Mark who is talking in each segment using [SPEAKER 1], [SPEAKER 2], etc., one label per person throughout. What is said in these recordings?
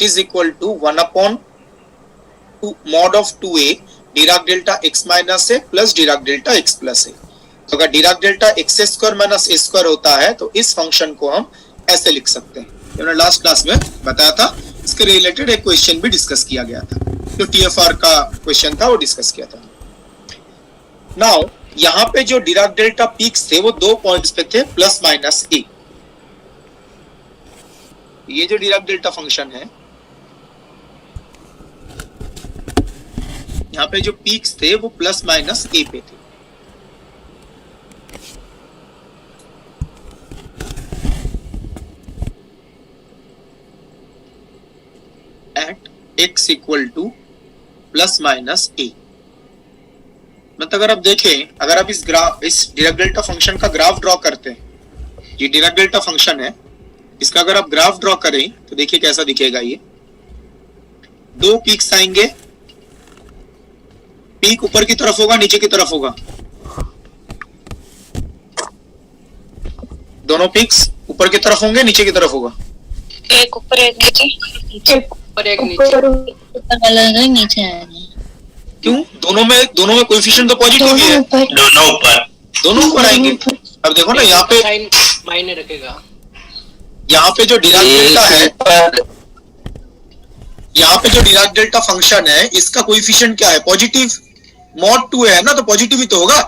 [SPEAKER 1] It is equal to 1/2 mod of 2a Dirac delta x minus a plus Dirac delta x plus a. तो अगर Dirac delta x square minus a square होता है तो इस function को हम ऐसे लिख सकते हैं। मैंने लास्ट क्लास में बताया था, इसके रिलेटेड एक क्वेश्चन भी डिस्कस किया गया था, जो TFR का क्वेश्चन था वो डिस्कस किया था। नाउ यहाँ पे जो डिराक डेल्टा पीक्स थे वो 2 पॉइंट्स पे थे प्लस माइनस ए। ये जो डिराक डेल्टा फंक्शन है, यहाँ पे जो पीक्स थे वो प्लस माइनस ए पे थे। At x equal to plus minus a. मतलब अगर आप देखें, अगर आप इस डिराक डेल्टा फंक्शन का ग्राफ ड्रॉ करते हैं, ये डिराक डेल्टा फंक्शन है, इसका अगर आप ग्राफ ड्रॉ करें तो देखिए कैसा दिखेगा। ये 2 पीक्स आएंगे, पीक ऊपर की तरफ होगा, नीचे की तरफ होगा, दोनों पीक्स ऊपर की तरफ होंगे, नीचे की तरफ होगा।
[SPEAKER 2] एक ऊपर एक नीचे, एक ऊपर एक नीचे,
[SPEAKER 3] अलग नीचे आएगा।
[SPEAKER 1] क्यों? दोनों में कोएफिशिएंट तो पॉजिटिव ही है, दोनों ऊपर आएंगे। अब देखो ना, यहाँ पे
[SPEAKER 4] मायने रखेगा।
[SPEAKER 1] यहाँ पे जो डिराक डेल्टा है, यहाँ पे जो डिराक डेल्टा फंक्शन है, इसका कोएफिशिएंट क्या है? पॉजिटिव। mod 2 है ना, तो पॉजिटिव ही तो होगा।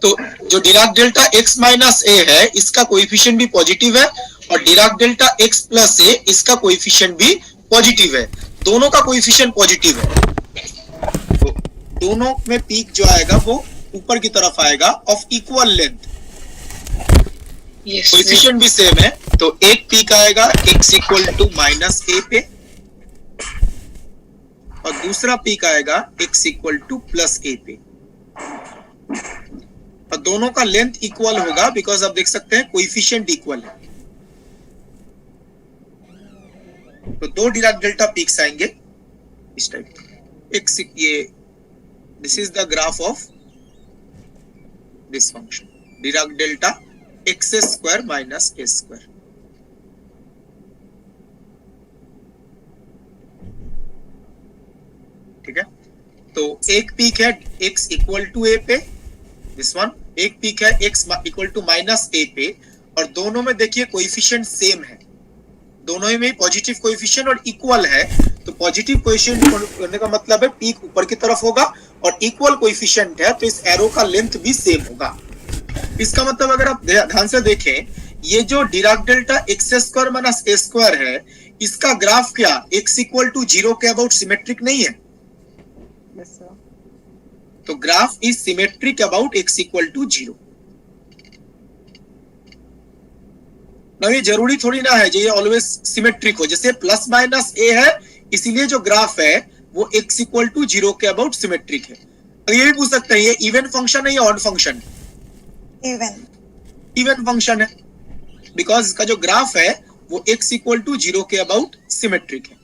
[SPEAKER 1] तो जो डिराक डेल्टा x माइनस ए है, इसका कोएफिशिएंट भी पॉजिटिव है, और डिराक डेल्टा x प्लस ए, इसका कोएफिशिएंट भी पॉजिटिव है। दोनों का कोएफिशिएंट पॉजिटिव है, तो दोनों में पीक जो आएगा वो ऊपर की तरफ आएगा ऑफ इक्वल लेंथ। कोएफिशिएंट भी सेम है, तो एक पीक आएगा x equal to minus a पे, और दूसरा पीक आएगा x इक्वल टू प्लस ए पे, और दोनों का लेंथ इक्वल होगा, बिकॉज आप देख सकते हैं कोएफिशिएंट इक्वल है। तो 2 डिराक डेल्टा पीक्स आएंगे इस टाइप का। x, ये this is the graph of this function, Dirac delta x square minus a square. ठीक है, तो एक पीक है x इक्वल टू a पे, दिस वन, एक पीक है x equal to minus a पे, और दोनों में देखिए कोएफिशिएंट सेम है, दोनों में पॉजिटिव कोएफिशिएंट और इक्वल है। तो पॉजिटिव कोएफिशिएंट होने का मतलब है पीक ऊपर की तरफ होगा, और इक्वल कोएफिशिएंट है तो इस एरो का लेंथ भी सेम होगा। इसका मतलब अगर आप ध्यान से देखें, ये जो Dirac delta x square minus a square है, इसका ग्राफ क्या x इक्वल टू 0 के अबाउट सिमेट्रिक नहीं है? तो graph is symmetric about x equal to 0। ना ये जरूरी थोड़ी ना है ये ऑलवेज सिमेट्रिक हो, जैसे प्लस माइनस a है, इसीलिए जो ग्राफ है वो x इक्वल टू 0 के अबाउट सिमेट्रिक है। तो ये भी पूछ सकते हैं ये इवन फंक्शन है या ऑड फंक्शन है? इवन फंक्शन है, बिकॉज इसका जो ग्राफ है वो x इक्वल टू 0 के अबाउट सिमेट्रिक है।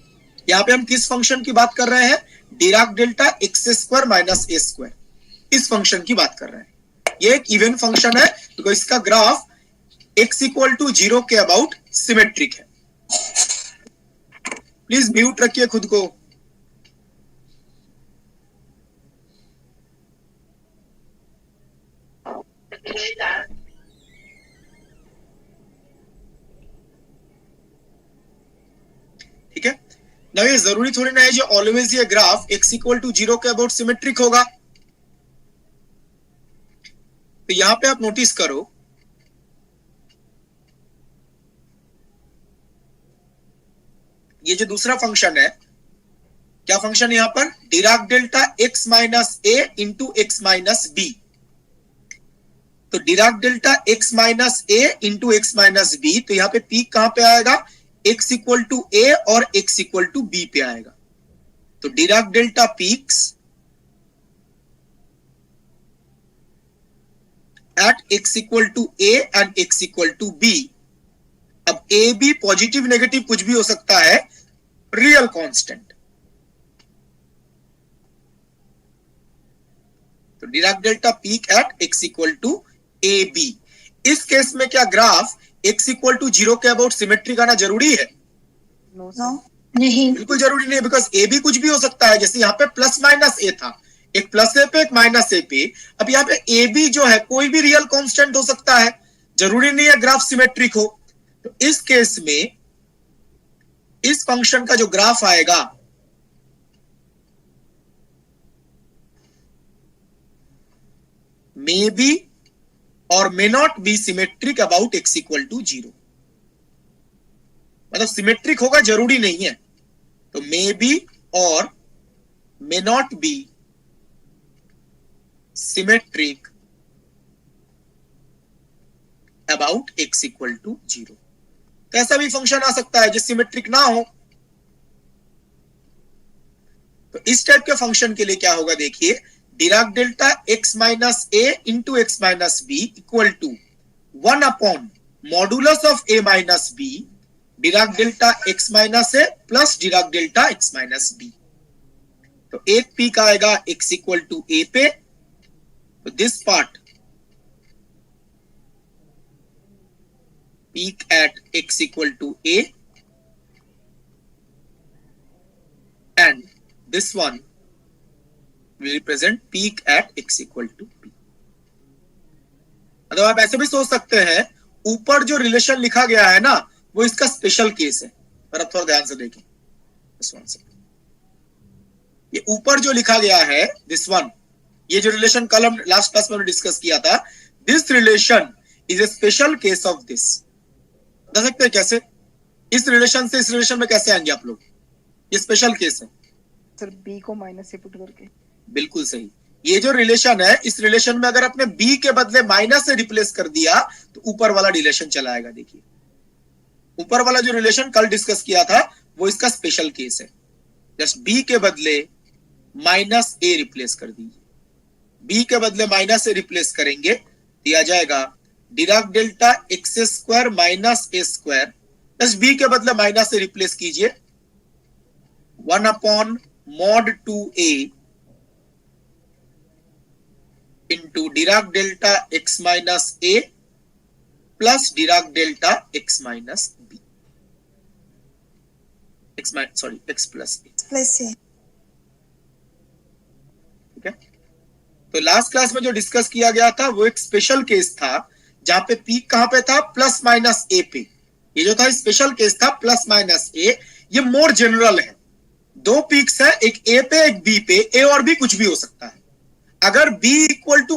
[SPEAKER 1] यहाँ पे हम किस फंक्शन की बात कर रहे हैं? Dirac delta x square minus a square, इस फंक्शन की बात कर रहे हैं। ये एक इवन फंक्शन है, तो इसका ग्राफ x इक्वल टू 0 के अबाउट सिमेट्रिक है। प्लीज म्यूट रखिए खुद को। ठीक है ना, ये जरूरी थोड़ी ना है जो ऑलवेज ये ग्राफ x इक्वल टू 0 के अबाउट सिमेट्रिक होगा। तो यहां पे आप नोटिस करो, ये जो दूसरा फंक्शन है, क्या फंक्शन है यहां पर? Dirac delta x minus a into x minus b. तो Dirac delta x minus a into x minus b, तो यहां पे पीक कहां पे आएगा? x इक्वल टू a और x इक्वल टू b पे आएगा। तो Dirac delta peaks at x equal to a and x equal to b। अब a b पॉजिटिव नेगेटिव कुछ भी हो सकता है, रियल कांस्टेंट। तो Dirac delta peak at x equal to a b। इस केस में क्या ग्राफ x इक्वल टू 0 के अबाउट सिमेट्रिक आना जरूरी है?
[SPEAKER 2] नो।
[SPEAKER 3] नहीं,
[SPEAKER 1] बिल्कुल जरूरी नहीं, बिकॉज ए भी कुछ भी हो सकता है। जैसे यहाँ पे प्लस माइनस ए था, एक प्लस ए पे एक माइनस ए पे। अब यहाँ पे ए बी जो है कोई भी रियल कांस्टेंट हो सकता है, जरूरी नहीं है ग्राफ सिमेट्रिक हो। तो इस केस में इस फंक्शन का जो ग्राफ आएगा मे बी और may not be symmetric about x equal to 0। मतलब सिमेट्रिक होगा जरूरी नहीं है, तो मे बी और may not be symmetric about x equal to 0। तो ऐसा भी फंक्शन आ सकता है जो सिमेट्रिक ना हो। तो इस टाइप के फंक्शन के लिए क्या होगा, देखिए, Dirac delta x minus a into x minus b equal to 1 upon modulus of a minus b Dirac delta x minus a plus Dirac delta x minus b. तो एक पीक आएगा x equal to a पे, तो this part peak at x equal to a and this one will represent peak at x equal to b। मतलब आप ऐसे भी सोच सकते हैं, ऊपर जो रिलेशन लिखा गया है ना वो इसका स्पेशल केस है। पर आप थोड़ा ध्यान से देखें, ये ऊपर जो लिखा गया है दिस वन, ये जो रिलेशन कल हम लास्ट क्लास में डिस्कस किया था, this relation is a special case of this. बता सकते हैं कैसे? इस रिलेशन से इस रिलेशन में कैसे आएंगे आप लोग? ये स्पेशल केस है
[SPEAKER 4] सर, b को माइनस से पुट करके।
[SPEAKER 1] बिल्कुल सही। ये जो रिलेशन है, इस रिलेशन में अगर आपने b के बदले माइनस से रिप्लेस कर दिया तो ऊपर वाला रिलेशन चला आएगा। देखिए, ऊपर वाला जो रिलेशन कल डिस्कस किया था वो इसका स्पेशल केस है। जस्ट b के बदले माइनस a रिप्लेस कर दीजिए। b के बदले माइनस से रिप्लेस करेंगे, दिया जाएगा Dirac delta x square minus a square, plus b के बदले माइनस से रिप्लेस कीजिए 1 upon mod 2a into Dirac delta x minus a plus Dirac delta x minus b, x plus a. ठीक है, तो लास्ट क्लास में जो discuss किया गया था वो एक स्पेशल केस था जहां पे पीक कहां पे था, प्लस माइनस ए पे। ये जो था स्पेशल केस था प्लस माइनस ए। ये मोर जनरल है, दो पीक्स है, एक ए पे एक बी पे, ए और भी कुछ भी हो सकता है। अगर बी इक्वल टू